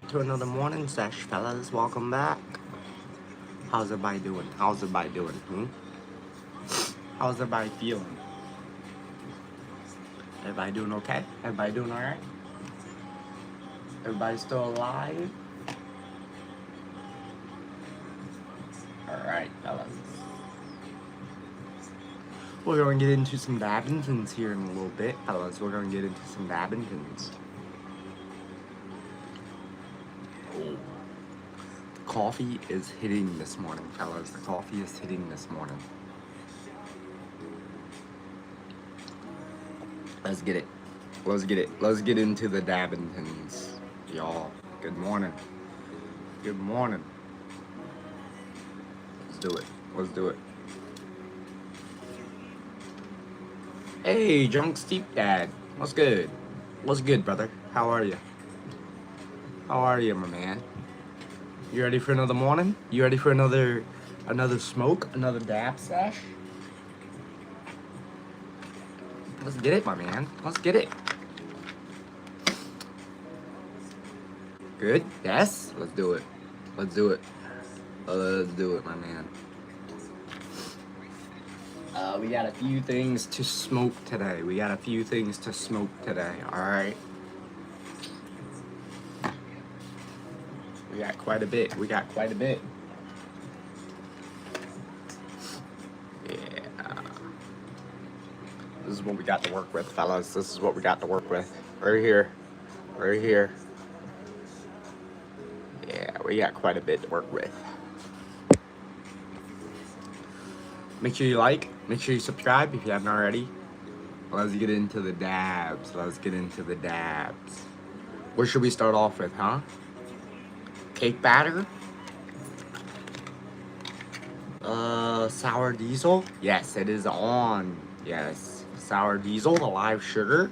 to another morning sesh, fellas. Welcome back. How's everybody doing? How's everybody doing? How's everybody feeling? Everybody doing okay? Everybody doing alright? Everybody still alive? Alright, fellas. We're going to get into some badmintons here in a little bit, fellas. We're going to get into some badmintons. Oh. The coffee is hitting this morning, fellas. The coffee is hitting this morning. Let's get it. Let's get it. Let's get into the Dabbingtons, y'all. Good morning. Good morning. Let's do it. Let's do it. Hey, Drunk Steep Dad. What's good? What's good, brother? How are you? How are you, my man? You ready for another morning? You ready for another smoke? Another dab sesh? Let's get it, my man. Let's get it. Good? Yes? Let's do it. Let's do it. Let's do it, my man. We got a few things to smoke today. Alright? We got quite a bit. Yeah. This is what we got to work with, fellas. This is what we got to work with. Right here. Yeah, we got quite a bit to work with. Make sure you like, make sure you subscribe if you haven't already. Let's get into the dabs. Where should we start off with, huh? Cake batter? Sour diesel? Yes, it is on. Yes. Sour diesel, the live sugar.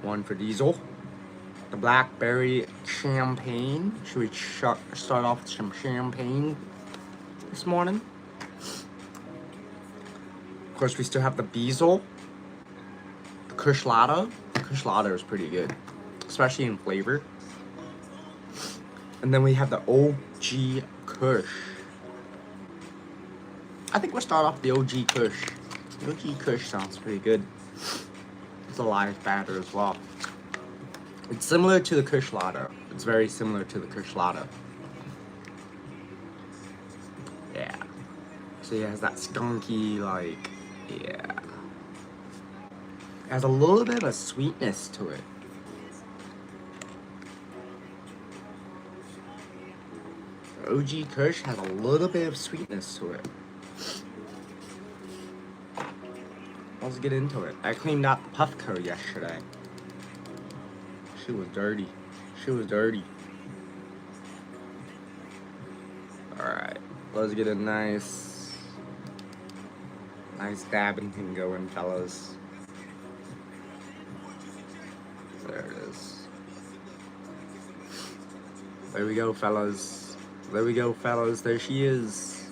One for diesel. The blackberry champagne. Should we start off with some champagne this morning? Of course, we still have the Beazle. The Kush Latte. The Kush Latte is pretty good, especially in flavor. And then we have the OG Kush. I think we'll start off with the OG Kush. The OG Kush sounds pretty good. It's a live batter as well. It's similar to the Kush Latte. It's very similar to the Kush Latte. Yeah. So it has that skunky, like, yeah. It has a little bit of a sweetness to it. OG Kush has a little bit of sweetness to it. Let's get into it. I cleaned out the Puffco yesterday. She was dirty. Alright. Let's get a nice dabbing thing going, fellas. There it is. There we go, fellas. There she is.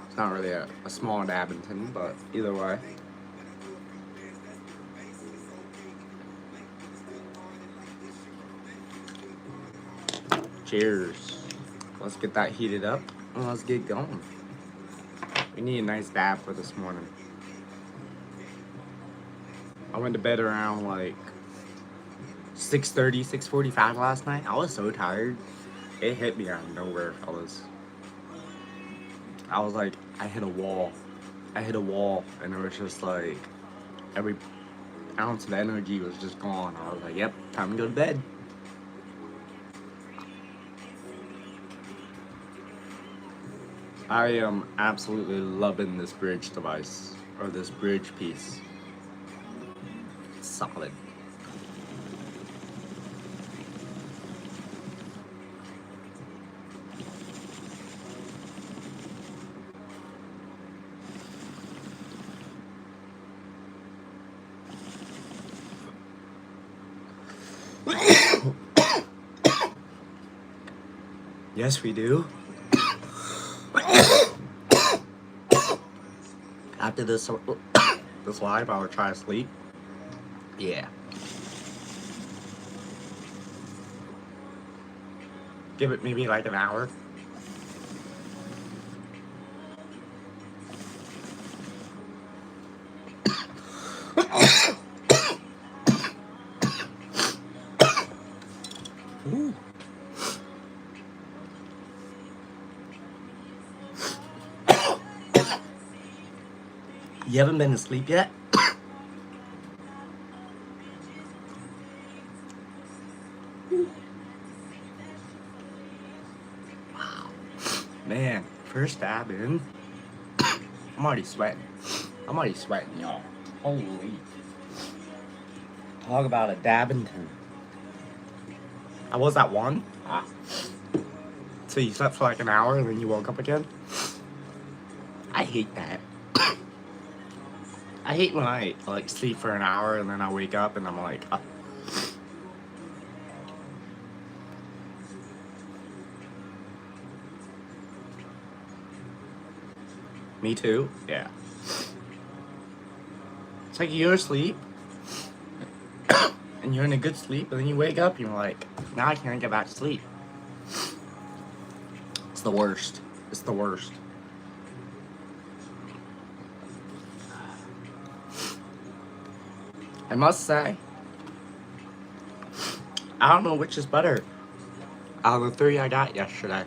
It's not really a small Dabbington, but either way. Cheers. Let's get that heated up and let's get going. We need a nice dab for this morning. I went to bed around like 6:30, 6:45 last night. I was so tired. It hit me out of nowhere, fellas. I was like, I hit a wall, and it was just like, every ounce of energy was just gone. I was like, yep, time to go to bed. I am absolutely loving this bridge device, or this bridge piece. It's solid. Yes, we do. After this live, I will try to sleep. Yeah. give it maybe like an hour. Ooh. You haven't been to sleep yet? Man, first dab in. I'm already sweating. I'm already sweating, y'all. Holy. Talk about a Dabbington. I was at one. So you slept for like an hour and then you woke up again? I hate that. I hate when I like sleep for an hour and then I wake up and I'm like, Me too? Yeah. It's like you go to sleep and you're in a good sleep and then you wake up and you're like, now I can't get back to sleep. It's the worst. It's the worst. I must say, I don't know which is better out of the 3 I got yesterday.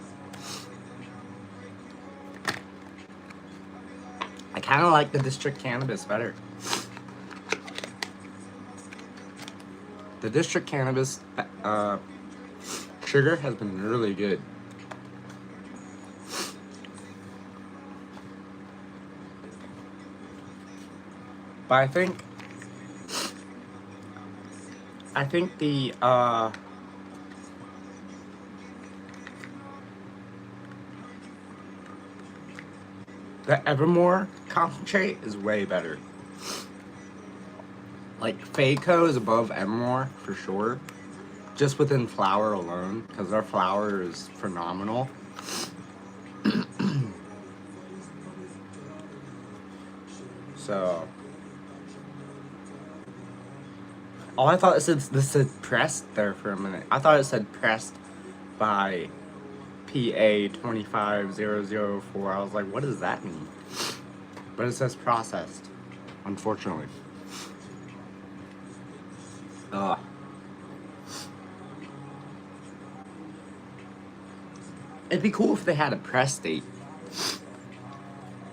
I kind of like the District Cannabis better. The District Cannabis sugar has been really good. But I think the Evermore concentrate is way better. Like, Faco is above Evermore for sure. Just within flower alone, because their flower is phenomenal. So, oh, I thought this said pressed there for a minute. I thought it said pressed by PA 25004. I was like, what does that mean? But it says processed, unfortunately. Ugh. It'd be cool if they had a press date.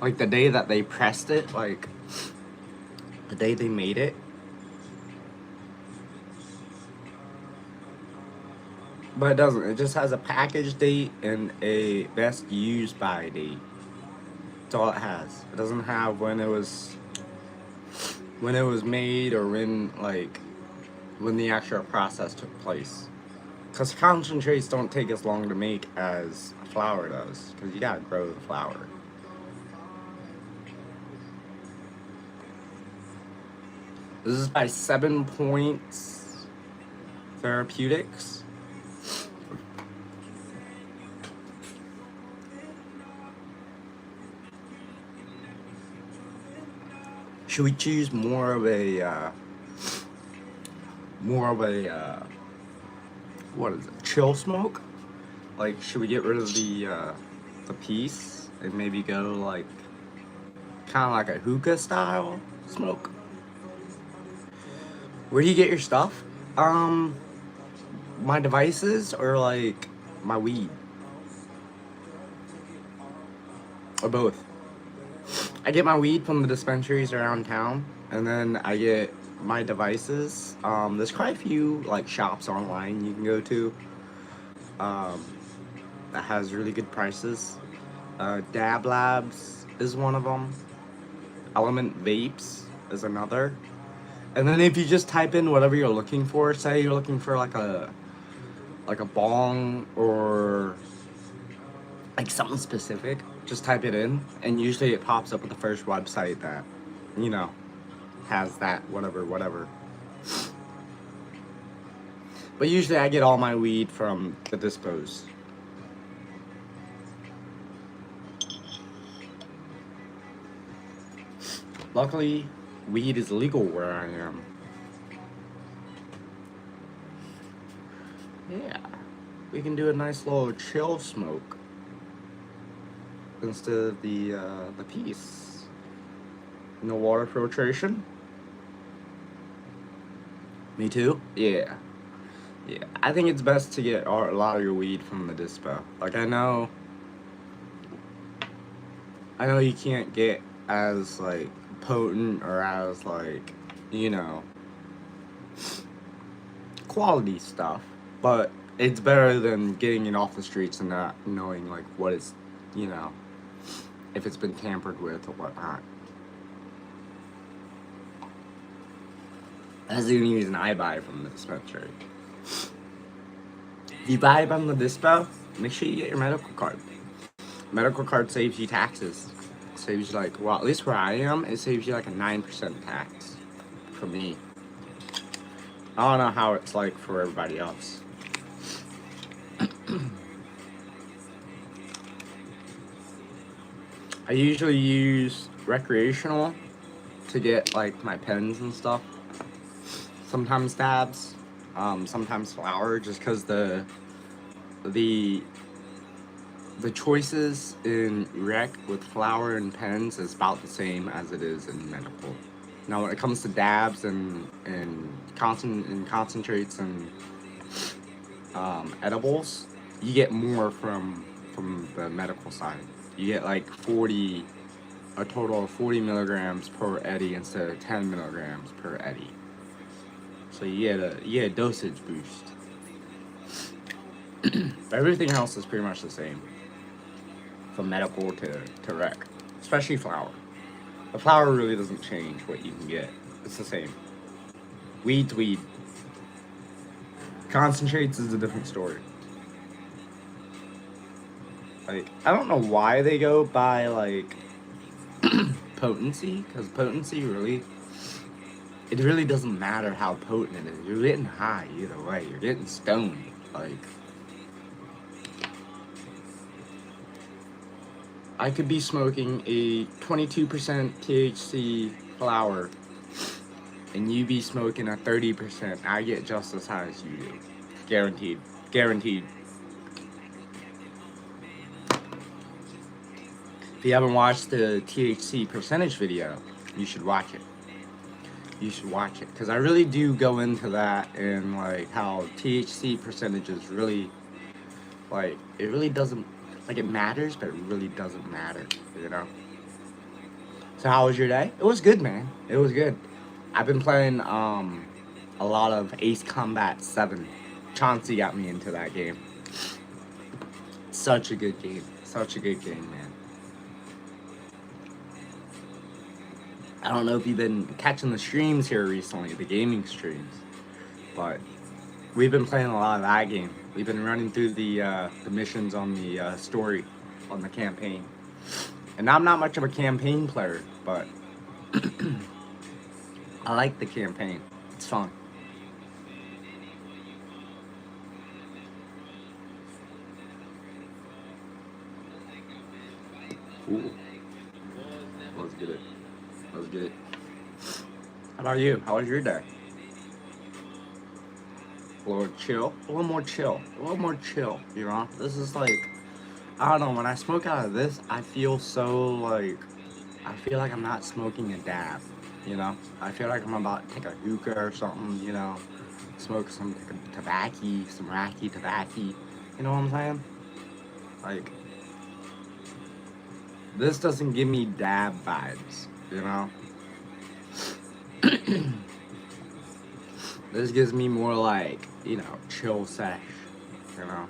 Like the day that they pressed it, like the day they made it. But it doesn't. It just has a package date and a best used by date. That's all it has. It doesn't have when it was made or when the actual process took place. Because concentrates don't take as long to make as a flower does. Because you gotta grow the flower. This is by 7 Points Therapeutics. Should we choose more of a what is it? Chill smoke? Like, should we get rid of the piece and maybe go like kind of like a hookah style smoke? Where do you get your stuff? My devices or like my weed? Or both. I get my weed from the dispensaries around town, and then I get my devices. There's quite a few like shops online you can go to that has really good prices. Dab Labs is one of them. Element Vapes is another. And then if you just type in whatever you're looking for, say you're looking for like a bong or like something specific, just type it in and usually it pops up with the first website that, you know, has that whatever. But usually I get all my weed from the dispos. Luckily, weed is legal where I am. Yeah. we can do a nice little chill smoke instead of the piece. No water filtration. Me too. Yeah. Yeah. I think it's best to get a lot of your weed from the dispo. Like I know you can't get as like potent or as like, you know, quality stuff, but it's better than getting it off the streets and not knowing like what it's, you know, if it's been tampered with or whatnot. That's the only reason I buy it from the dispensary. If you buy it from the dispo, make sure you get your medical card. Medical card saves you taxes. Saves you like, well, at least where I am, it saves you like a 9% tax for me. I don't know how it's like for everybody else. I usually use recreational to get like my pens and stuff. Sometimes dabs, sometimes flower, just because the choices in rec with flower and pens is about the same as it is in medical. Now, when it comes to dabs and concentrates and edibles, you get more from the medical side. You get like a total of 40 milligrams per eddy instead of 10 milligrams per eddy. So you get a dosage boost. Everything else is pretty much the same, from medical to rec, especially flower. The flower really doesn't change what you can get. It's the same. Weed's weed. Concentrates is a different story. Like, I don't know why they go by like potency, because potency really, it really doesn't matter how potent it is. You're getting high either way. You're getting stoned. Like, I could be smoking a 22% THC flower, and you be smoking a 30%. I get just as high as you do. Guaranteed. Guaranteed. If you haven't watched the THC percentage video, you should watch it. You should watch it, because I really do go into that and like how THC percentages really, like, it really doesn't, like, it matters, but it really doesn't matter, you know? So how was your day? It was good, man. It was good. I've been playing a lot of Ace Combat 7. Chauncey got me into that game. Such a good game. Such a good game, man. I don't know if you've been catching the streams here recently, the gaming streams, but we've been playing a lot of that game. We've been running through the missions on the story, on the campaign. And I'm not much of a campaign player, but I like the campaign. It's fun. Ooh. Let's get it. Let's get it. How about you? How was your day? A little chill? A little more chill. A little more chill, you know? This is like, I don't know, when I smoke out of this, I feel so like, I feel like I'm not smoking a dab, you know? I feel like I'm about to take a hookah or something, you know? Smoke some tobacco, some racky tobacco, you know what I'm saying? Like, this doesn't give me dab vibes, you know? This gives me more like, you know, chill sesh, you know?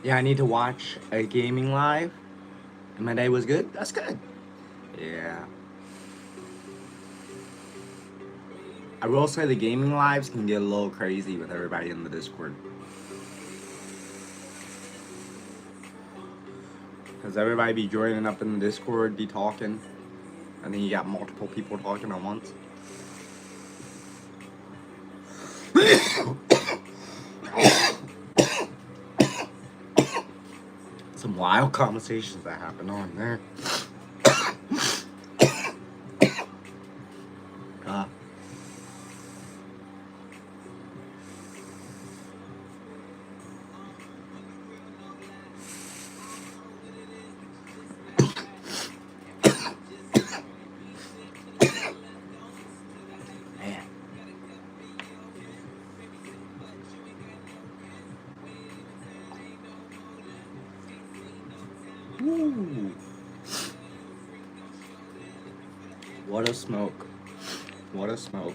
Yeah, I need to watch a gaming live, and my day was good. That's good. Yeah. I will say the gaming lives can get a little crazy with everybody in the Discord. Because everybody be joining up in the Discord, be talking, and then you got multiple people talking at once. Some wild conversations that happen on there. Ooh. What a smoke. What a smoke.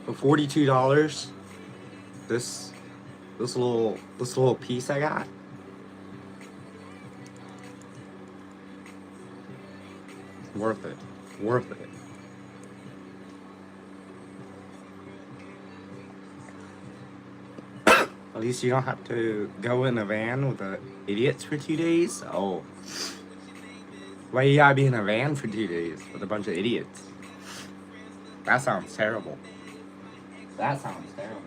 For $42, this little piece I got. Worth it. Worth it. At least you don't have to go in a van with the idiots for 2 days. Oh. Why you gotta be in a van for 2 days with a bunch of idiots? That sounds terrible. That sounds terrible.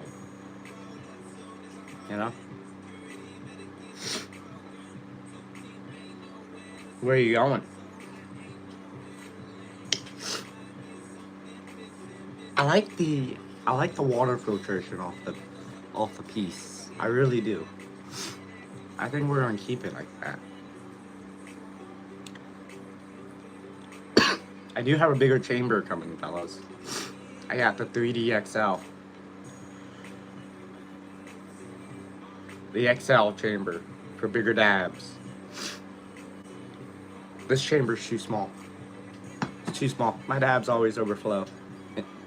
You know? Where are you going? I like the water filtration off the piece. I really do. I think we're gonna keep it like that. I do have a bigger chamber coming, fellas. I got the 3D XL. The XL chamber for bigger dabs. This chamber's too small. It's too small. My dabs always overflow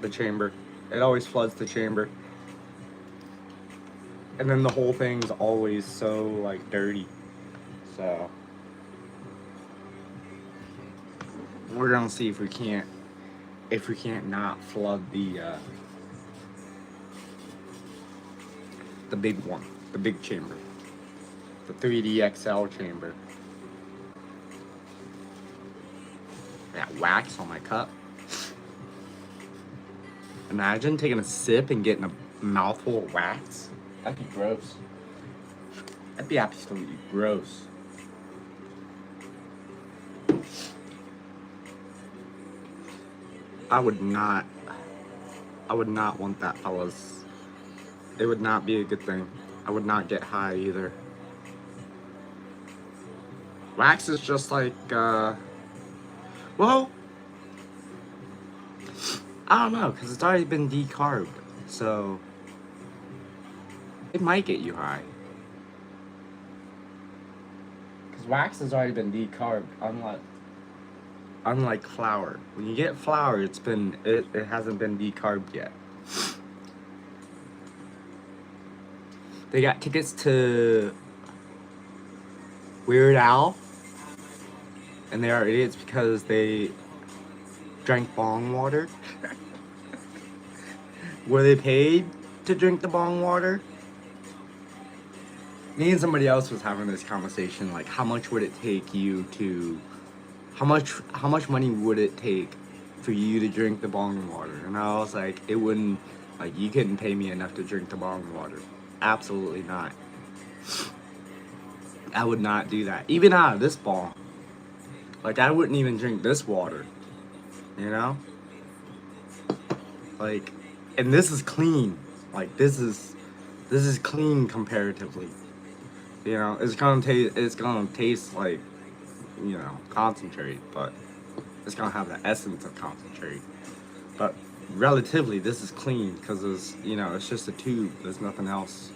the chamber. It always floods the chamber. And then the whole thing's always so like dirty. So we're gonna see if we can't not flood the big one, the big chamber, the 3D XL chamber. I got wax on my cup. Imagine taking a sip and getting a mouthful of wax. That'd be gross. That'd be absolutely gross. I would not want that, fellas. It would not be a good thing. I would not get high either. Wax is just like, well, I don't know, because it's already been decarbed, so it might get you high. Because wax has already been decarbed, unlike flour. When you get flour, it hasn't been decarbed yet. They got tickets to Weird Al, and they are idiots because they drank bong water. Were they paid to drink the bong water? Me and somebody else was having this conversation, like how much would it take you to, how much money would it take for you to drink the bong water? And I was like, it wouldn't, like you couldn't pay me enough to drink the bong water. Absolutely not. I would not do that. Even out of this bong. Like I wouldn't even drink this water. You know? Like, and this is clean. Like this is clean comparatively. You know, it's gonna taste like, you know, concentrate, but it's gonna have the essence of concentrate. But relatively, this is clean because it's, you know, it's just a tube. There's nothing else.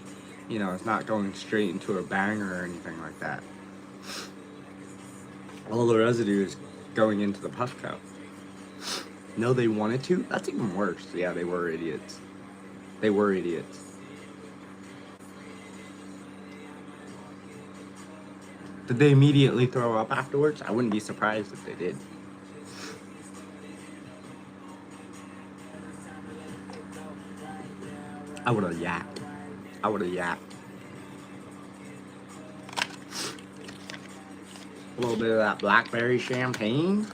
You know, it's not going straight into a banger or anything like that. All the residue is going into the puff cup. No, they wanted to? That's even worse. Yeah, they were idiots. They were idiots. Did they immediately throw up afterwards? I wouldn't be surprised if they did. I would have yacked. I would have yacked. A little bit of that blackberry champagne.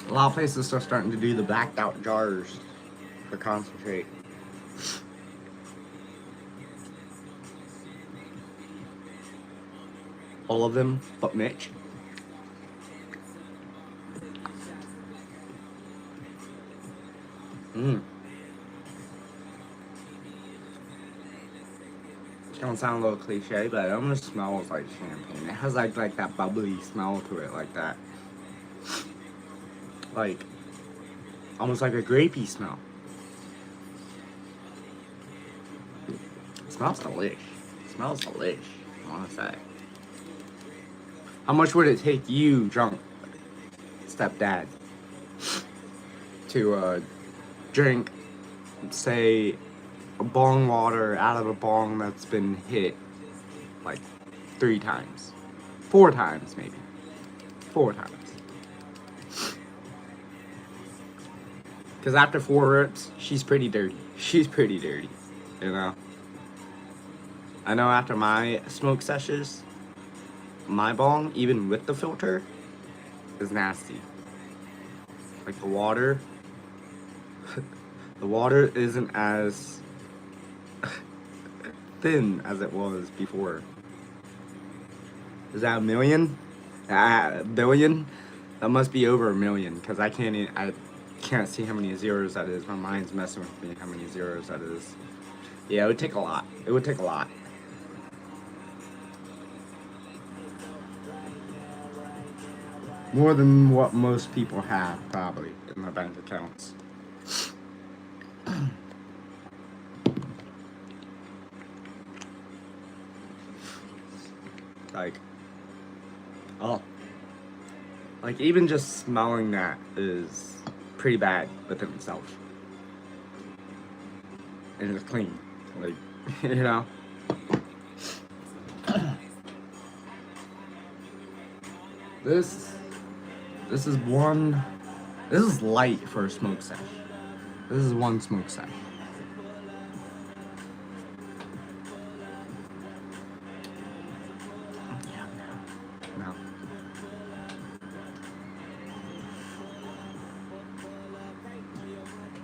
A lot of places are starting to do the blacked out jars for concentrate. All of them but Mitch. It's gonna sound a little cliche, but it almost smells like champagne. It has like that bubbly smell to it, like that, like almost like a grapey smell. It smells delish. It smells delish. I want to say. How much would it take you, drunk stepdad, to drink, say, a bong water out of a bong that's been hit like 3 times, 4 times maybe, 4 times? Because after 4 rips, she's pretty dirty. She's pretty dirty, you know. I know after my smoke sessions, my bong, even with the filter, is nasty. Like the water, the water isn't as thin as it was before. Is that a million? A billion? That must be over a million, because I can't see how many zeros that is. My mind's messing with me how many zeros that is. Yeah, it would take a lot. It would take a lot. More than what most people have, probably, in their bank accounts. Like, oh. Like, even just smelling that is pretty bad within itself. And it's clean. Like, you know? This is light for a smoke sesh. This is one smoke sesh. Yeah, no.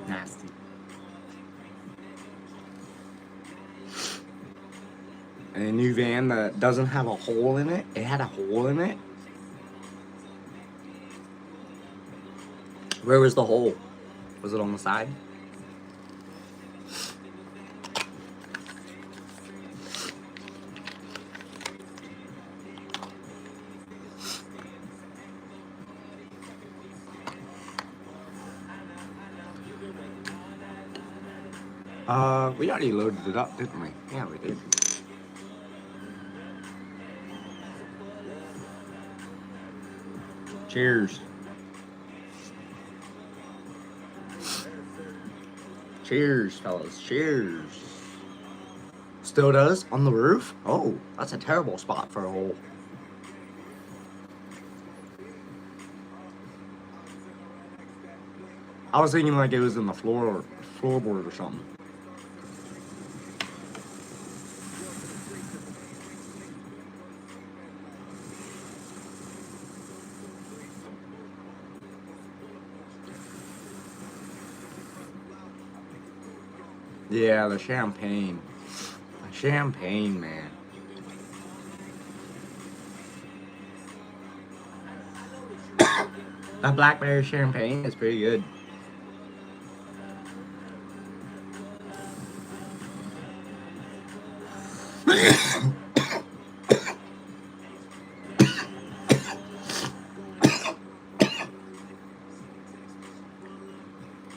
Nasty. And a new van that doesn't have a hole in it. It had a hole in it. Where was the hole? Was it on the side? We already loaded it up, didn't we? Yeah, we did. Cheers. Cheers, fellas. Cheers. Still does? On the roof? Oh, that's a terrible spot for a hole. I was thinking like it was in the floorboard or something. Yeah, the champagne. The champagne, man. That blackberry champagne is pretty good.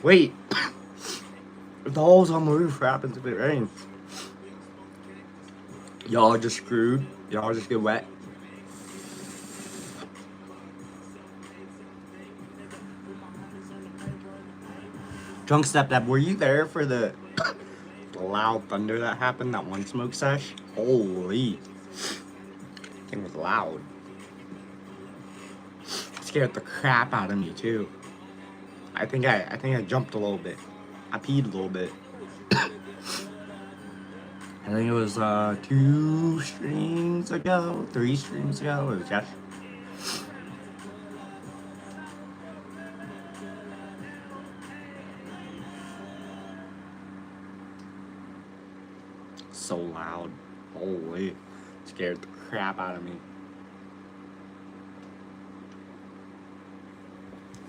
Wait. If the hole's on the roof, what happens if it rains? Y'all are just screwed. Y'all just get wet. Drunk Stepdad, were you there for the loud thunder that happened, that one smoke sesh? Holy. Thing was loud. It scared the crap out of me too. I think I jumped a little bit. I peed a little bit. I think it was 2 streams ago, 3 streams ago. It was just so loud. Holy, scared the crap out of me.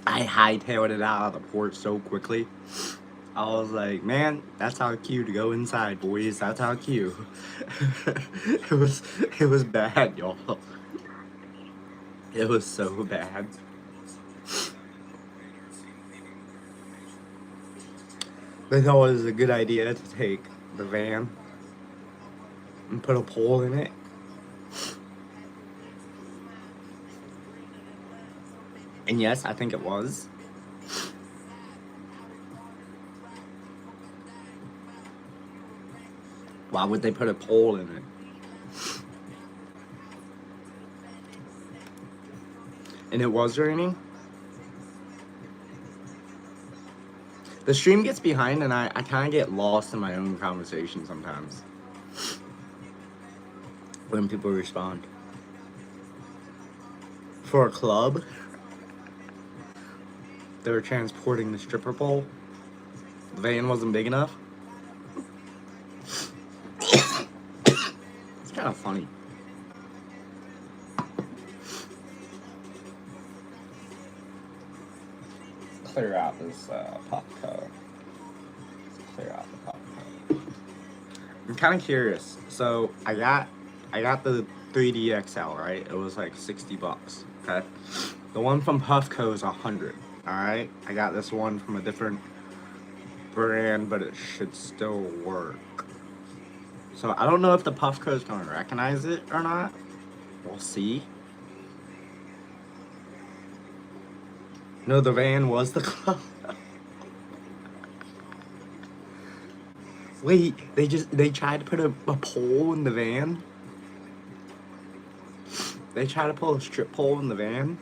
I hightailed it out of the porch so quickly. I was like, man, that's how cute to go inside, boys. That's how cute. it was it was bad, y'all. It was so bad. They thought it was a good idea to take the van and put a pole in it. And yes, I think it was. Why would they put a pole in it? And it was raining. The stream gets behind and I kind of get lost in my own conversation sometimes when people respond. For a club, they were transporting the stripper pole. The van wasn't big enough. It's kind of funny. Clear out this Puffco. Clear out the Puffco. I'm kind of curious. So I got the 3D XL, right? It was like $60. Okay. The one from Puffco is 100. All right. I got this one from a different brand, but it should still work. So I don't know if the Puffco is gonna recognize it or not. We'll see. No, the van was the club. Wait, they tried to put a pole in the van? They tried to pull a strip pole in the van?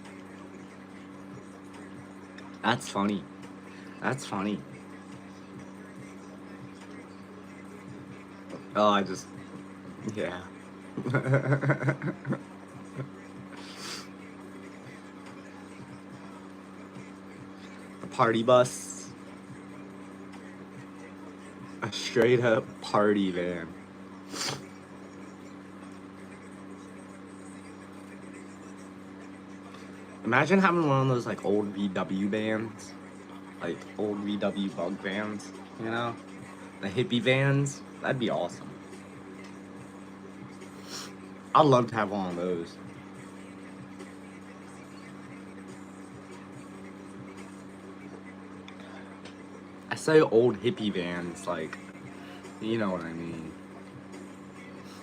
That's funny. That's funny. Oh, yeah. A party bus. A straight up party van. Imagine having one of those like old VW vans. Like old VW bug vans, you know? The hippie vans. That'd be awesome. I'd love to have one of those. I say old hippie vans, like, you know what I mean.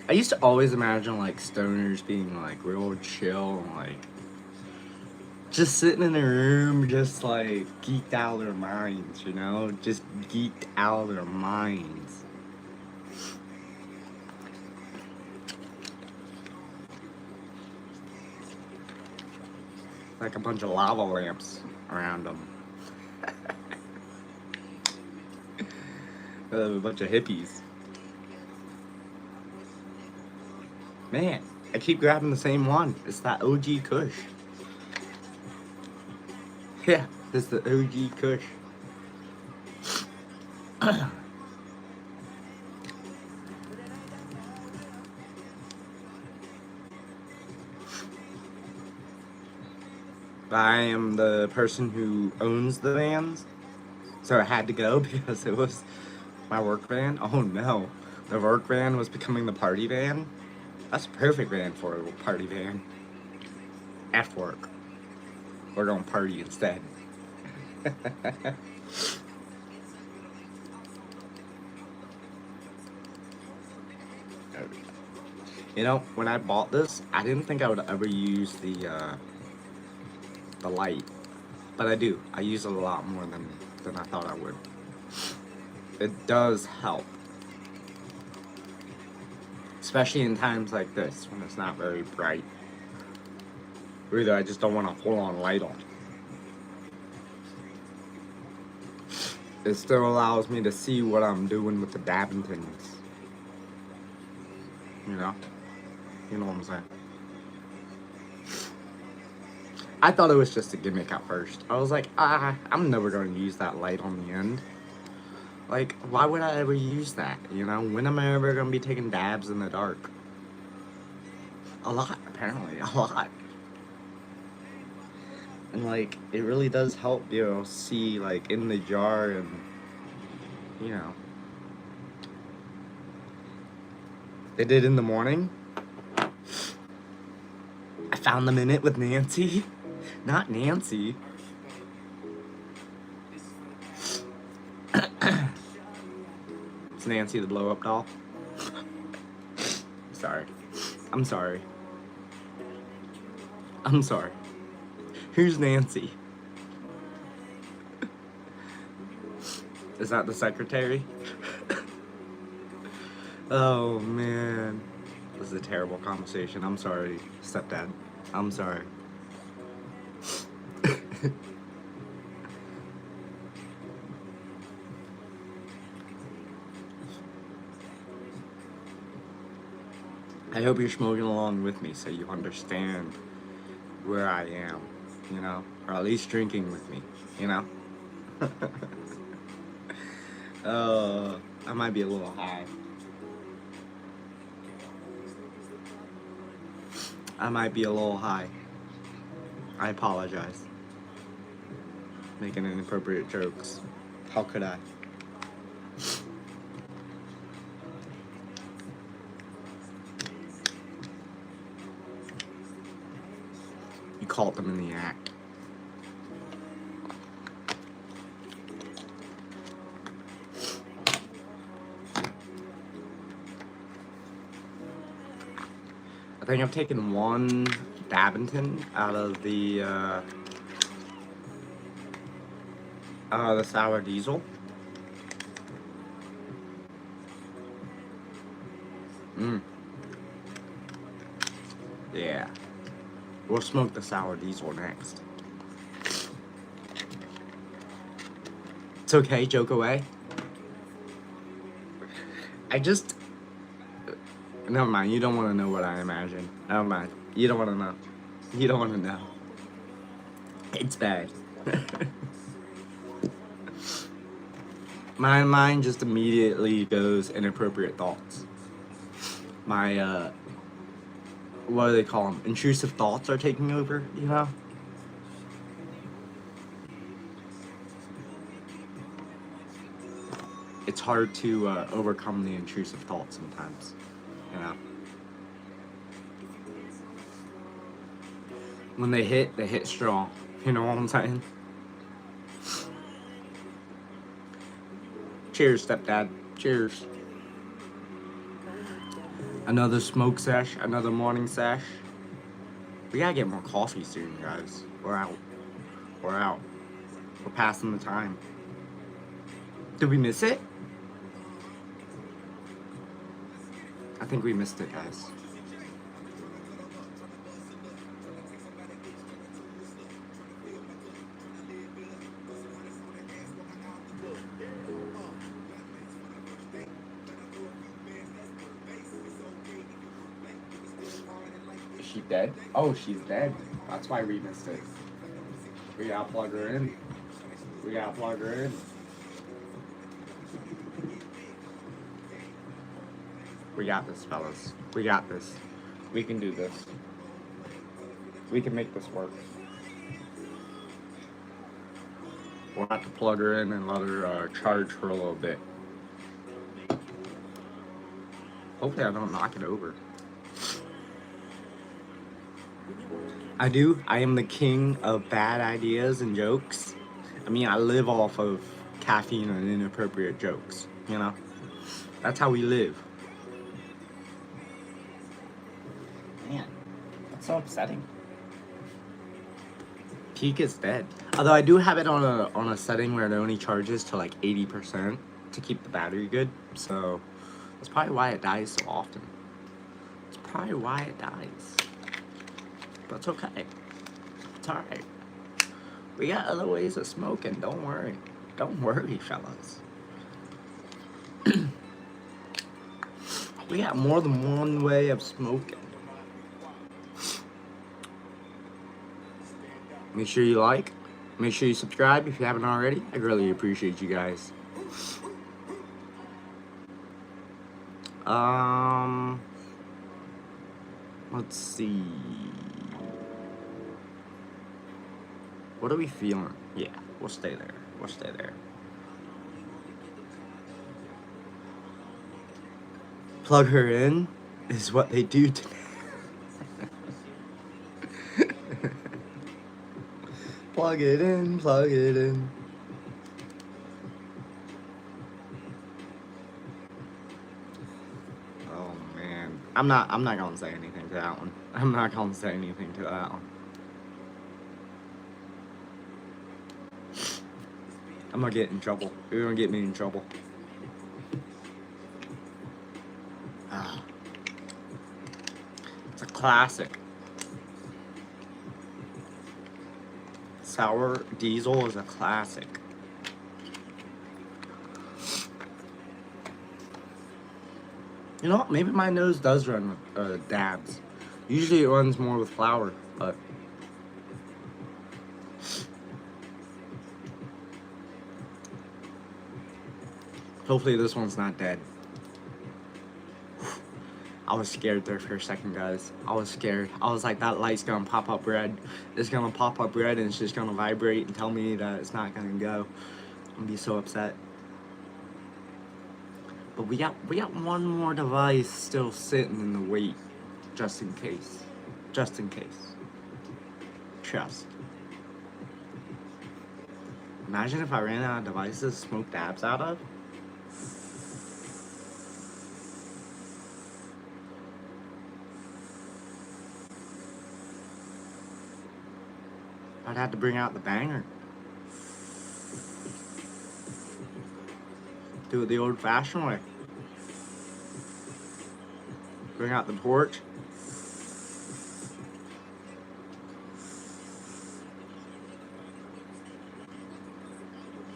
I used to always imagine like stoners being like real chill and like just sitting in a room, just like geeked out of their minds, you know? Just geeked out of their minds. Like a bunch of lava lamps around them. A bunch of hippies. Man, I keep grabbing the same one. It's that OG Kush. Yeah, it's the OG Kush. I am the person who owns the vans, so I had to go because it was my work van. Oh no, the work van was becoming the party van. That's a perfect van for a party van. After work, we're gonna party instead. You know, when I bought this, I didn't think I would ever use the light, but I do. I use it a lot more than I thought I would. It does help, especially in times like this when it's not very bright. Or either I just don't want a full-on light on. It still allows me to see what I'm doing with the Dabbingtons. You know what I'm saying. I thought it was just a gimmick at first. I was like, I'm never going to use that light on the end. Like, why would I ever use that? You know, when am I ever going to be taking dabs in the dark? A lot, apparently, a lot. And like, it really does help, you know, see like in the jar and you know. They did in the morning. I found the minute with Nancy. Not Nancy. It's Nancy the blow up doll. Sorry. I'm sorry. I'm sorry. Who's Nancy? Is that the secretary? Oh man. This is a terrible conversation. I'm sorry, stepdad. I'm sorry. I hope you're smoking along with me so you understand where I am, you know? Or at least drinking with me, you know? I might be a little high. I might be a little high. I apologize. Making inappropriate jokes. How could I? You caught them in the act. I think I've taken one Daventon out of the sour diesel. Yeah. We'll smoke the sour diesel next. It's okay, joke away. Never mind, you don't want to know what I imagine. Never mind. You don't want to know. You don't want to know. It's bad. My mind just immediately goes inappropriate thoughts. My, what do they call them? Intrusive thoughts are taking over, you know? It's hard to overcome the intrusive thoughts sometimes, you know? When they hit strong. You know what I'm saying? Cheers, stepdad. Cheers. Another smoke sesh, another morning sesh. We gotta get more coffee soon, guys. We're out. We're out. We're passing the time. Did we miss it? I think we missed it, guys. Is she dead? Oh, she's dead. That's why we missed it. We gotta plug her in. We gotta plug her in. We got this, fellas. We got this. We can do this. We can make this work. We'll have to plug her in and let her charge for a little bit. Hopefully I don't knock it over. I do. I am the king of bad ideas and jokes. I mean, I live off of caffeine and inappropriate jokes, you know? That's how we live. Man, that's so upsetting. Peak is dead. Although I do have it on a setting where it only charges to like 80% to keep the battery good. So that's probably why it dies so often. It's probably why it dies. But it's okay. It's alright. We got other ways of smoking. Don't worry. Don't worry, fellas. We got more than one way of smoking. Make sure you like. Make sure you subscribe if you haven't already. I really appreciate you guys. Let's see. What are we feeling? Yeah, we'll stay there. We'll stay there. Plug her in is what they do to me. Plug it in, plug it in. Oh man. I'm not gonna say anything to that one. I'm not gonna say anything to that one. I'm gonna get in trouble. You're gonna get me in trouble. Ah. It's a classic. Sour Diesel is a classic. You know what? Maybe my nose does run with dabs. Usually it runs more with flour, but hopefully this one's not dead. I was scared there for a second, guys. I was scared. I was like, that light's gonna pop up red. It's gonna pop up red and it's just gonna vibrate and tell me that it's not gonna go. I'm gonna be so upset. But we got one more device still sitting in the wait, just in case. Just in case. Trust. Imagine if I ran out of devices to smoke dabs out of. I'd have to bring out the banger. Do it the old-fashioned way. Bring out the torch.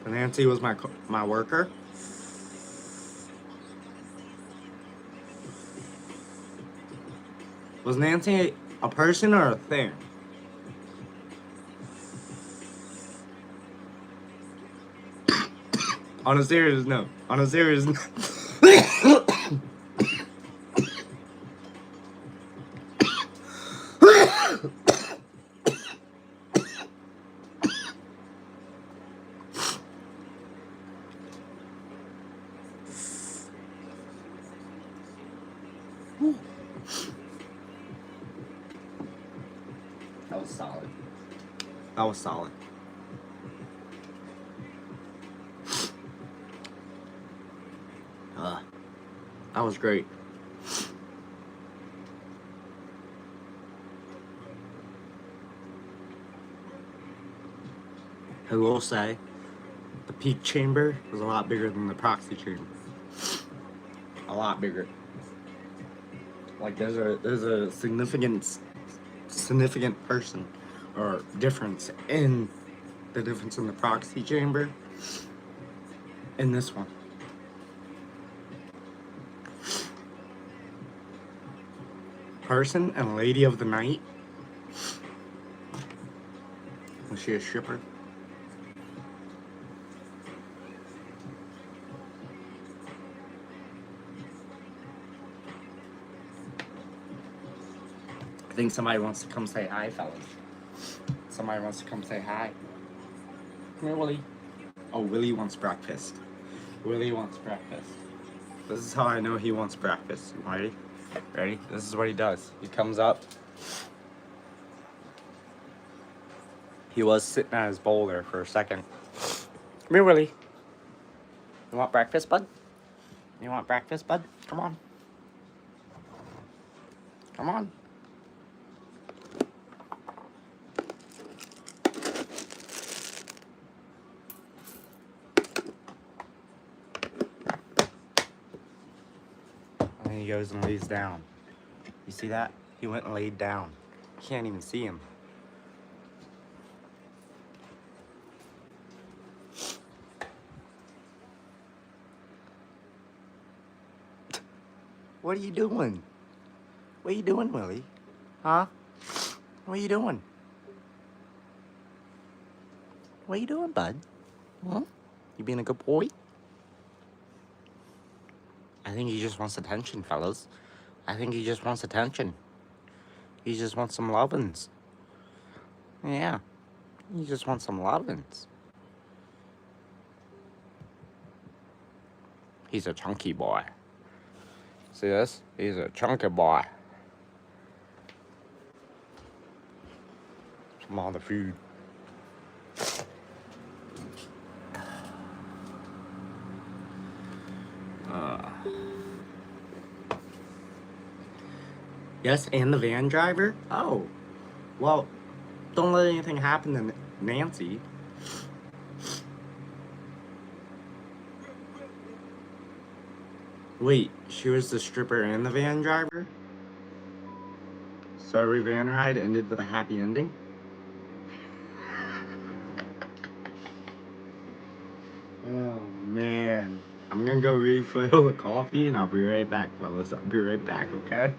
And Nancy was my worker. Was Nancy a person or a thing? On a serious note. On a serious note. That was solid. That was solid. That was great. I will say, the peak chamber was a lot bigger than the proxy chamber. A lot bigger. Like there's a significant person or difference in the proxy chamber in this one. Person and lady of the night. Was she a stripper? I think somebody wants to come say hi, fellas. Somebody wants to come say hi. Come here, Willie. Oh, Willie wants breakfast. Willie wants breakfast. This is how I know he wants breakfast. You ready? Ready? This is what he does. He comes up. He was sitting at his bowl there for a second. Come here, Willie. You want breakfast, bud? You want breakfast, bud? Come on. Come on. And he goes and lays down. You see that? He went and laid down. You can't even see him. What are you doing? What are you doing, Willie? Huh? What are you doing? What are you doing, bud? Huh? You being a good boy? I think he just wants attention, fellas. I think he just wants attention. He just wants some lovin's. Yeah. He just wants some lovin's. He's a chunky boy. See this? He's a chunky boy. Some all the food. Yes, and the van driver? Oh. Well, don't let anything happen to Nancy. Wait, she was the stripper and the van driver? So every van ride ended with a happy ending? Oh, man. I'm gonna go refill the coffee and I'll be right back, fellas. I'll be right back, okay?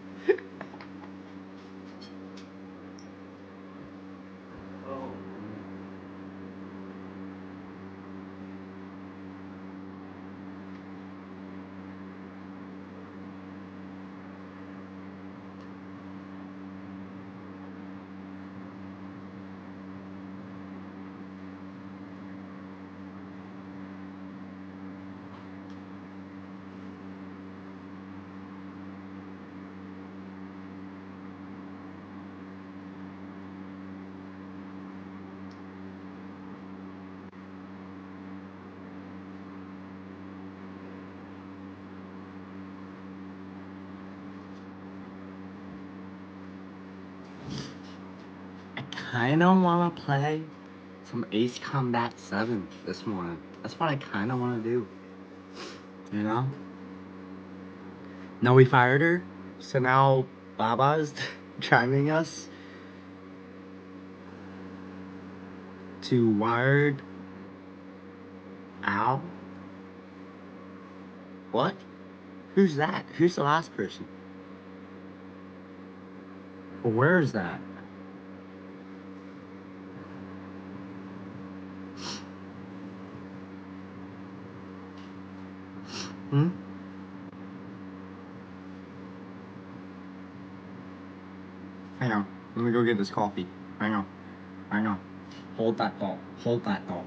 I kinda wanna play some Ace Combat 7 this morning. That's what I kinda wanna do. You know? No, we fired her. So now Baba's driving us to Wired Owl. What? Who's that? Who's the last person? Where is that? Hmm? Hang on. Let me go get this coffee. Hang on. Hang on. Hold that thought. Hold that thought.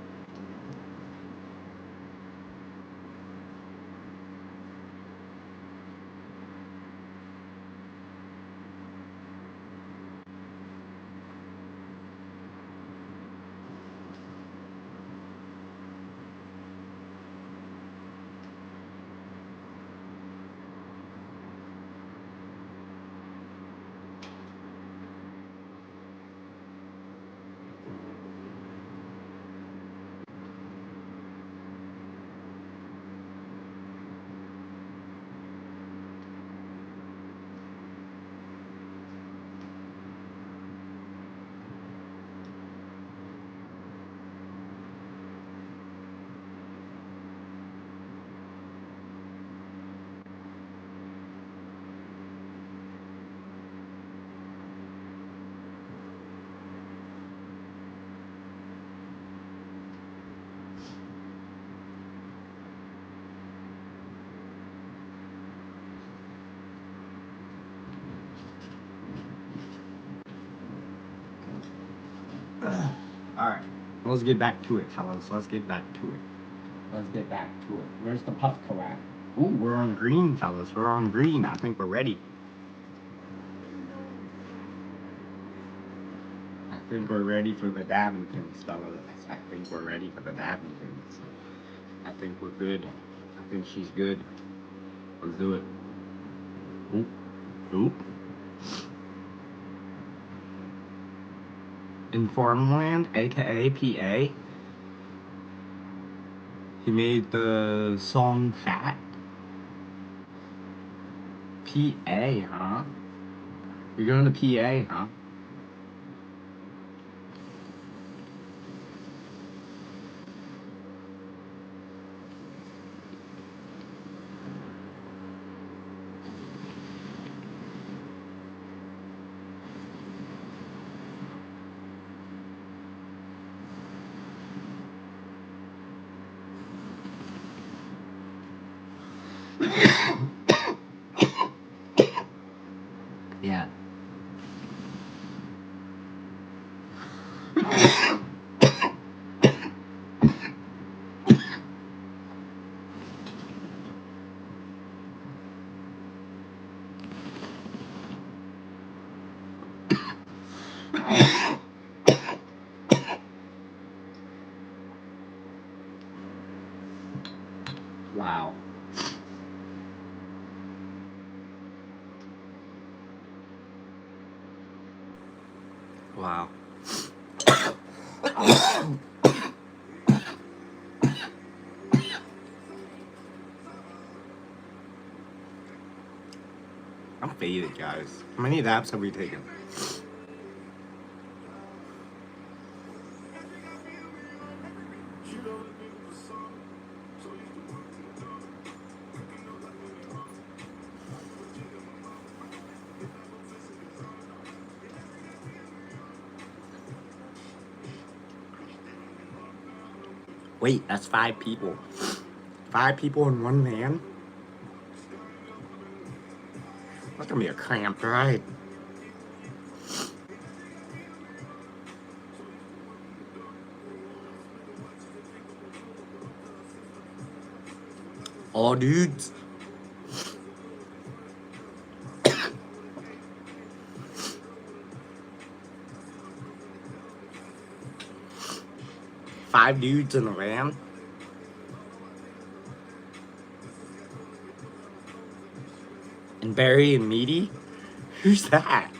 Alright. Let's get back to it, fellas. Let's get back to it. Let's get back to it. Where's the Puffco at? Ooh, we're on green, fellas. We're on green. I think we're ready. I think we're ready for the Davintons, fellas. I think we're ready for the Davintons. I think we're good. I think she's good. Let's do it. Oop. Oop. In Farmland, aka PA, he made the song Fat. PA, huh? You're going to PA, huh? Yeah. Wow. Wow. I'm faded, guys. How many dabs have we taken? Wait, that's 5 people. 5 people in one van? That's gonna be a cramped ride. All dudes. Five dudes in a van? And Barry and Meaty? Who's that?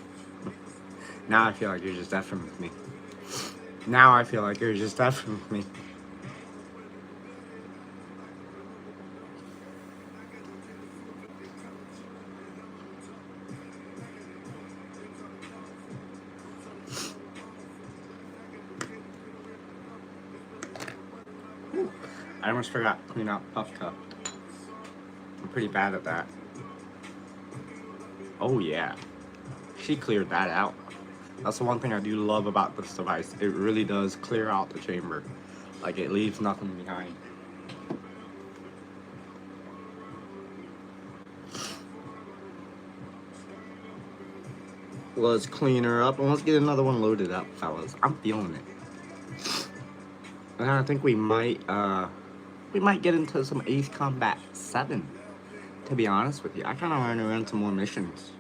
Now I feel like you're just effing with me. Now I feel like you're just effing with me. I almost forgot to clean out Puff Cup. I'm pretty bad at that. Oh yeah. She cleared that out. That's the one thing I do love about this device. It really does clear out the chamber. Like, it leaves nothing behind. Let's clean her up and let's get another one loaded up, fellas. I'm feeling it. And I think we might get into some Ace Combat 7. To be honest with you, I kind of want to run some more missions.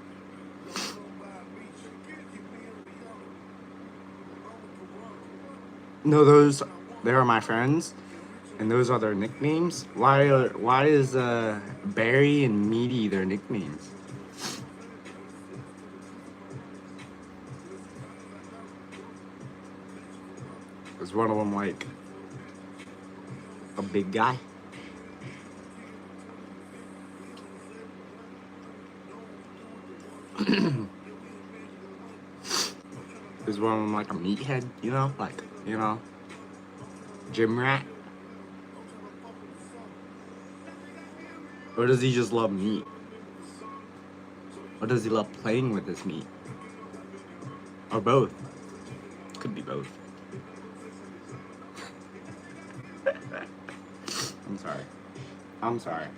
No, they are my friends, and those are their nicknames. Why is Barry and Meaty their nicknames? Is one of them like a big guy? Is one of them like a meathead? Gym rat? Or does he just love meat? Or does he love playing with his meat? Or both? Could be both. I'm sorry.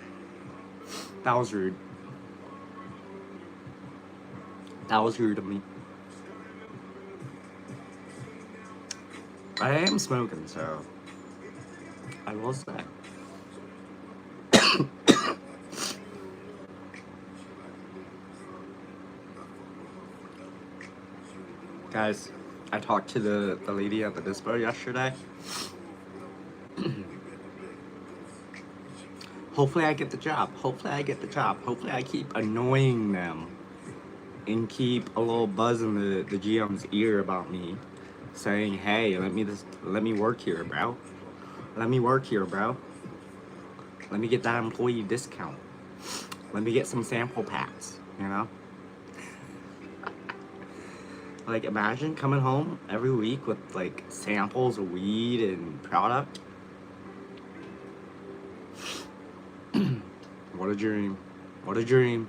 That was rude. That was rude of me. I am smoking, so I will say. Guys, I talked to the lady at the dispo yesterday. Hopefully I get the job. Hopefully I keep annoying them and keep a little buzz in the GM's ear about me, saying, hey, let me work here, bro. Let me work here, bro. Let me get that employee discount. Let me get some sample packs, you know? Like, imagine coming home every week with, like, samples of weed and product. What a dream. What a dream.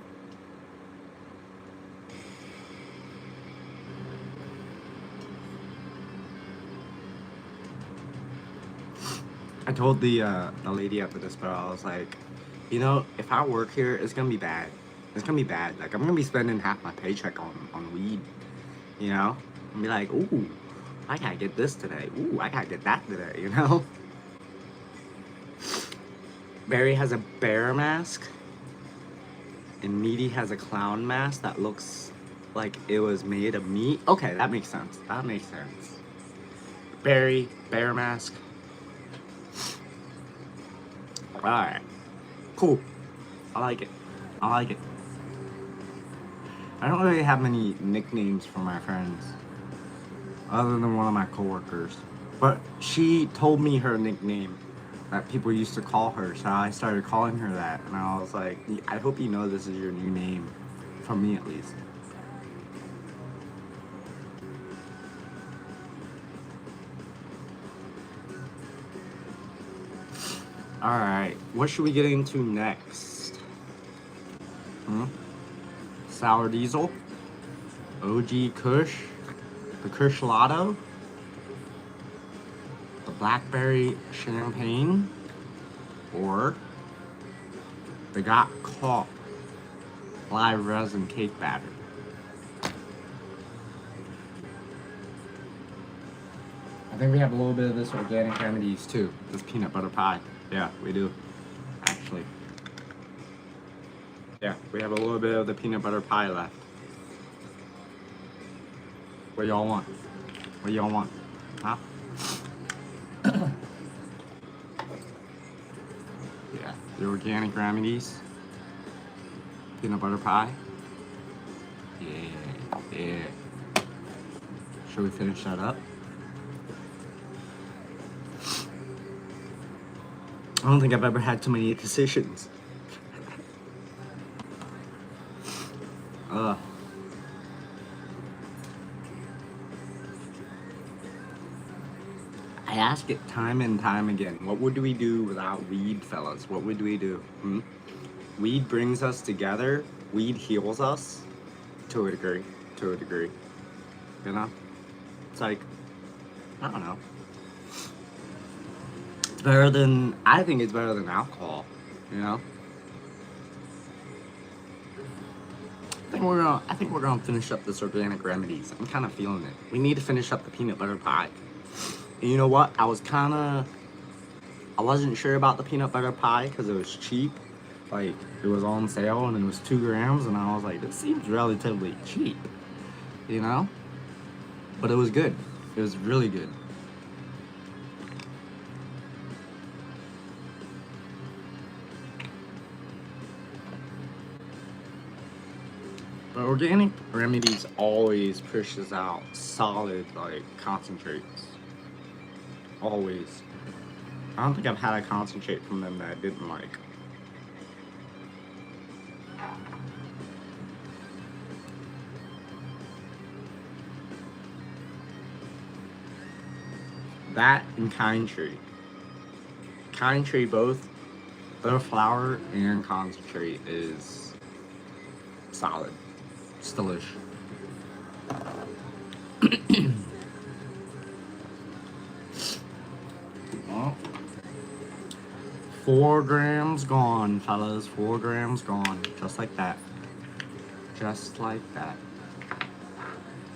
I told the lady at the dispo, I was like, you know, if I work here, it's gonna be bad. It's gonna be bad. Like, I'm gonna be spending half my paycheck on weed. You know? And be like, ooh, I gotta get this today. Ooh, I gotta get that today, you know? Barry has a bear mask. And Meaty has a clown mask that looks like it was made of meat. Okay, that makes sense. That makes sense. Berry, bear mask. Alright. Cool. I like it. I like it. I don't really have many nicknames for my friends. Other than one of my coworkers. But she told me her nickname that people used to call her, so I started calling her that. And I was like, I hope you know this is your new name. From me at least. Alright, what should we get into next? Sour Diesel? OG Kush? The Kush Lotto? The Blackberry Champagne? Or the Got Caught Live Resin Cake Batter? I think we have a little bit of this Organic Remedies too. This peanut butter pie. Yeah, we do. Actually. Yeah, we have a little bit of the peanut butter pie left. What y'all want? What y'all want? Huh? Yeah, the Organic Remedies. Peanut butter pie. Yeah, yeah. Should we finish that up? I don't think I've ever had too many decisions. I ask it time and time again. What would we do without weed, fellas? What would we do? Weed brings us together. Weed heals us. To a degree. To a degree. You know? It's like, I don't know. It's better than, I think it's better than alcohol. You know? I think we're gonna finish up this Organic Remedies. I'm kind of feeling it. We need to finish up the peanut butter pie. And you know what? I wasn't sure about the peanut butter pie because it was cheap. Like, it was on sale and it was 2 grams, and I was like, this seems relatively cheap, you know? But it was good. It was really good. But Organic Remedies always pushes out solid, like, concentrates. Always. I don't think I've had a concentrate from them that I didn't like. That and Kind Tree. Kind Tree both, their flour and concentrate is solid. It's delish. Well, 4 grams gone, fellas. 4 grams gone. Just like that. Just like that.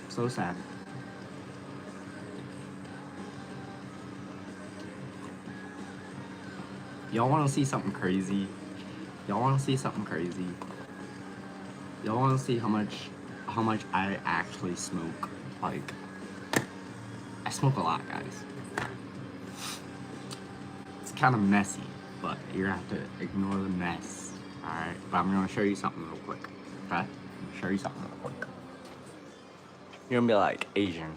So sad. Y'all want to see something crazy? Y'all want to see something crazy? Y'all want to see how much I actually smoke? Like, I smoke a lot, guys. It's kind of messy, but you have to ignore the mess. Alright, but I'm gonna show you something real quick. Okay? I'm gonna show you something real quick. You're gonna be like, Asian,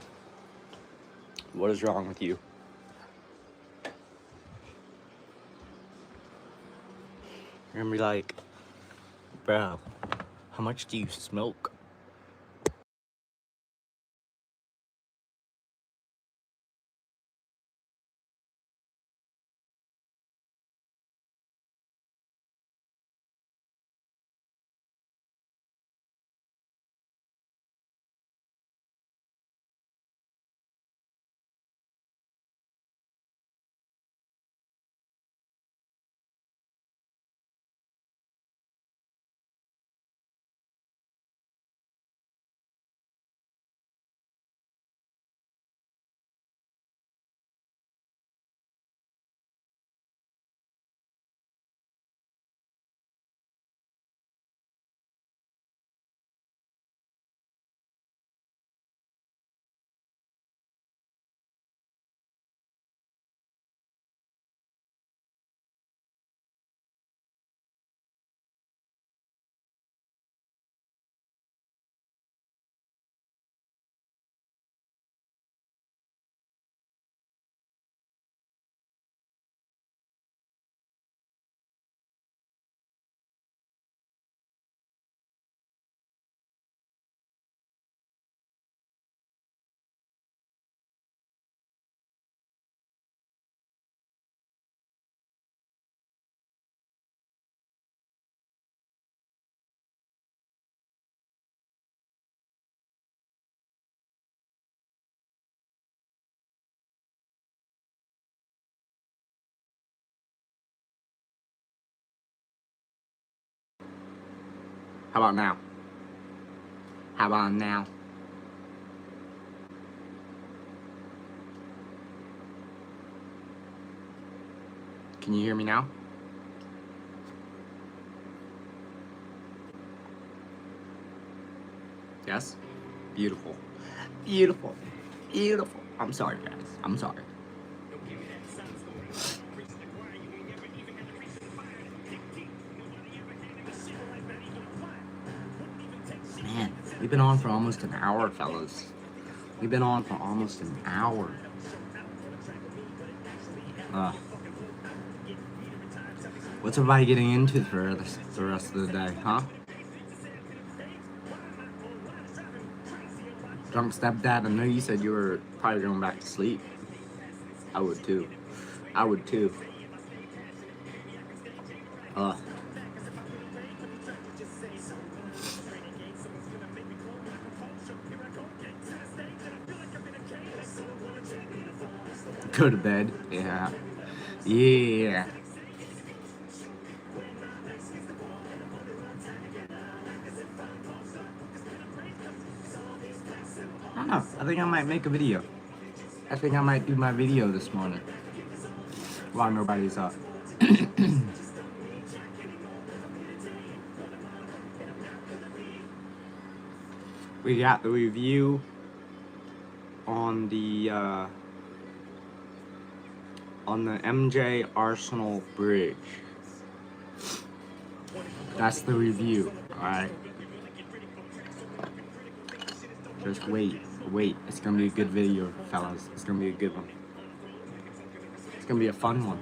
what is wrong with you? You're gonna be like, bro, how much do you smoke? How about now? How about now? Can you hear me now? Yes? Beautiful. Beautiful. Beautiful. I'm sorry, guys. I'm sorry. Man, we've been on for almost an hour, fellas. We've been on for almost an hour. What's everybody getting into for the rest of the day, huh? Drunk stepdad, I know you said you were probably going back to sleep. I would too. I would too. Go to bed. Yeah. Yeah. I don't know. I think I might make a video. I think I might do my video this morning while nobody's up. We got the review on the MJ Arsenal bridge. That's the review, alright? Just wait. It's gonna be a good video, fellas. It's gonna be a good one. It's gonna be a fun one.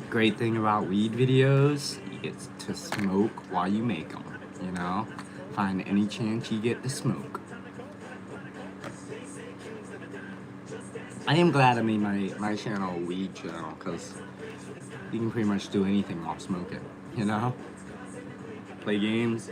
Great thing about weed videos, you get to smoke while you make them, you know? Find any chance you get to smoke. I am glad I made my channel a weed channel, because you can pretty much do anything while smoking, you know? Play games.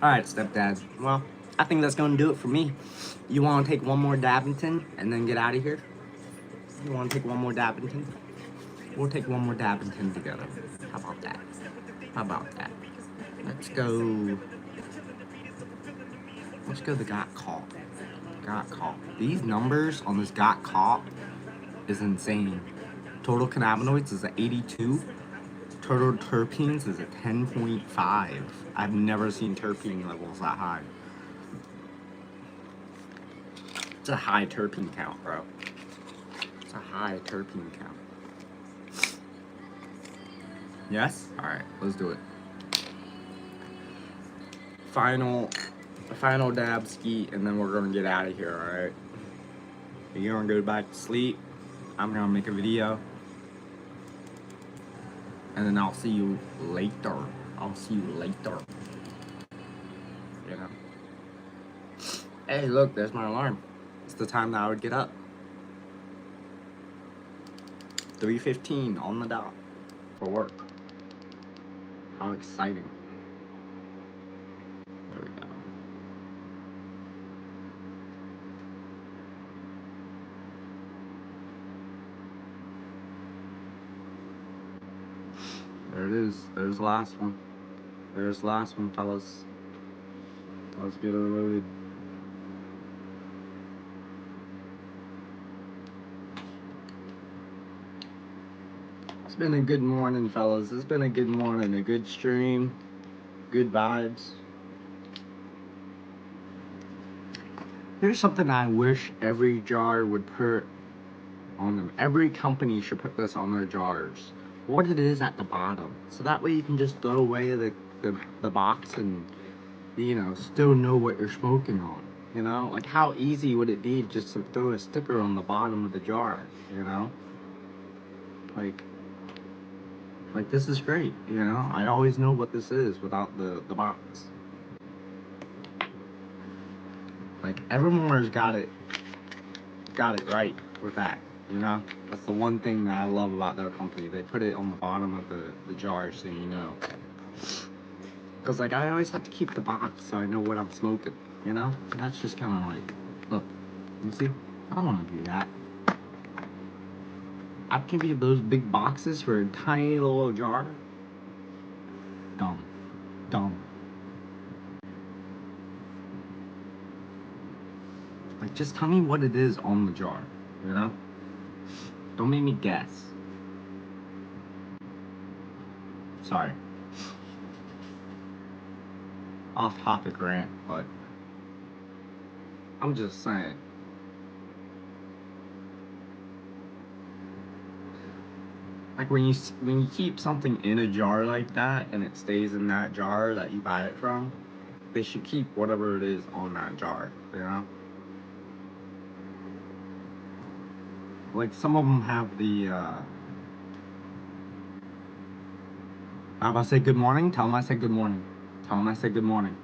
Alright, stepdad. Well, I think that's gonna do it for me. You wanna take one more Dabbington and then get out of here? You wanna take one more Dabbington? We'll take one more Dabbington together. How about that? How about that? Let's go the Got Caught. Got Caught. These numbers on this Got Caught is insane. Total cannabinoids is at 82. Total terpenes is at 10.5. I've never seen terpene levels that high. It's a high terpene count, bro. It's a high terpene count. Yes? Alright, let's do it. Final dab ski, and then we're gonna get out of here, alright? You're gonna go back to sleep. I'm gonna make a video. And then I'll see you later. I'll see you later. You know? Hey, look, there's my alarm. It's the time that I would get up. 3:15 on the dot for work. How exciting. There we go. There it is. There's the last one. There's the last one, fellas. Let's get it loaded. It's been a good morning, fellas. It's been a good morning, a good stream, good vibes. Here's something I wish every jar would put on them. Every company should put this on their jars. What it is at the bottom. So that way you can just throw away the box and, you know, still know what you're smoking on. You know? Like, how easy would it be just to throw a sticker on the bottom of the jar, you know? Like this is great, you know? I always know what this is without the box. Like, Evermore's got it right with that, you know? That's the one thing that I love about their company. They put it on the bottom of the jar so you know. Cause like I always have to keep the box so I know what I'm smoking, you know? That's just kind of like, look, you see? I don't want to do that. I'd give you those big boxes for a tiny little jar. Dumb. Dumb. Like, just tell me what it is on the jar, you know? Don't make me guess. Sorry. Off topic rant, but I'm just saying. Like when you keep something in a jar like that and it stays in that jar that you buy it from, they should keep whatever it is on that jar, you know? Like some of them have the how about I say good morning? Tell him I said good morning. Tell him I said good morning.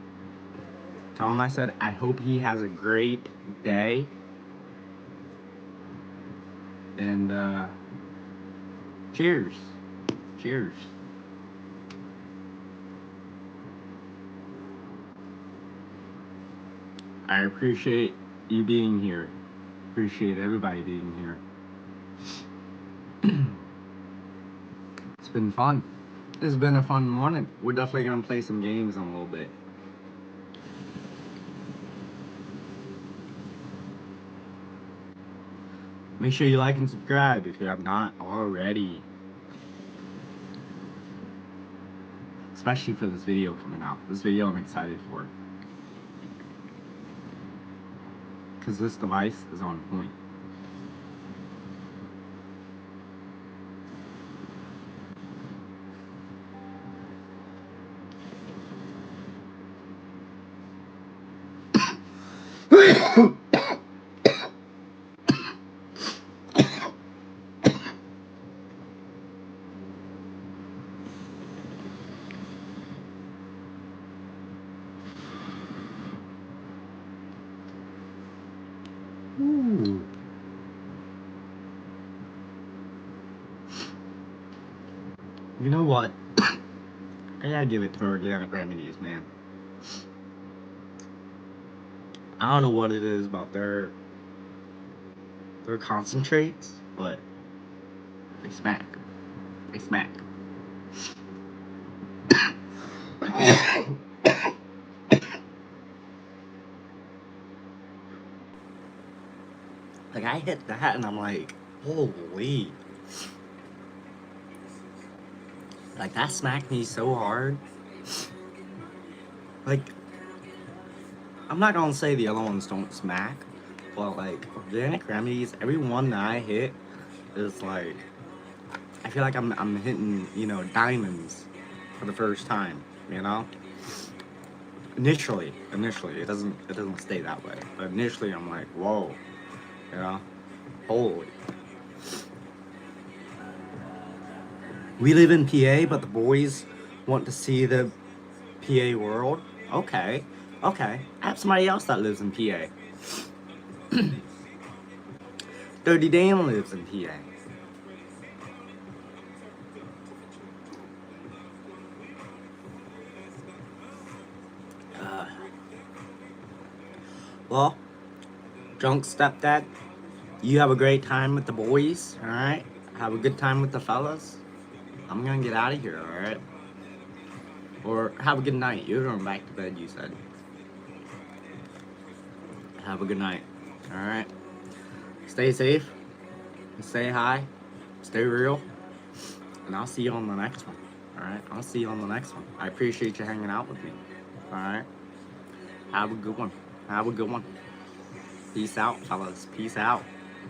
Tell him I said I hope he has a great day. And cheers. Cheers. I appreciate you being here. Appreciate everybody being here. It's been fun. It's been a fun morning. We're definitely gonna play some games in a little bit. Make sure you like and subscribe if you have not already. Especially for this video coming out. This video I'm excited for. Because this device is on point. Ooh. You know what? I gotta give it to Organic Remedies, man. I don't know what it is about their concentrates, but they smack. They smack. Like I hit that and I'm like, holy. Like that smacked me so hard. Like, I'm not gonna say the other ones don't smack, but like Organic Remedies, every one that I hit is like, I feel like I'm hitting, you know, diamonds for the first time, you know? Initially, it doesn't stay that way. But initially I'm like, whoa, you know? Holy. We live in PA, but the boys want to see the PA world. Okay. I have somebody else that lives in PA. Dirty Dan lives in PA. Well, drunk stepdad, you have a great time with the boys, alright? Have a good time with the fellas. I'm gonna get out of here, alright? Or have a good night. You're going back to bed, you said. Have a good night, alright? Stay safe. Stay high. Stay real. And I'll see you on the next one, alright? I'll see you on the next one. I appreciate you hanging out with me, alright? Have a good one. Have a good one. Peace out, fellas. Peace out.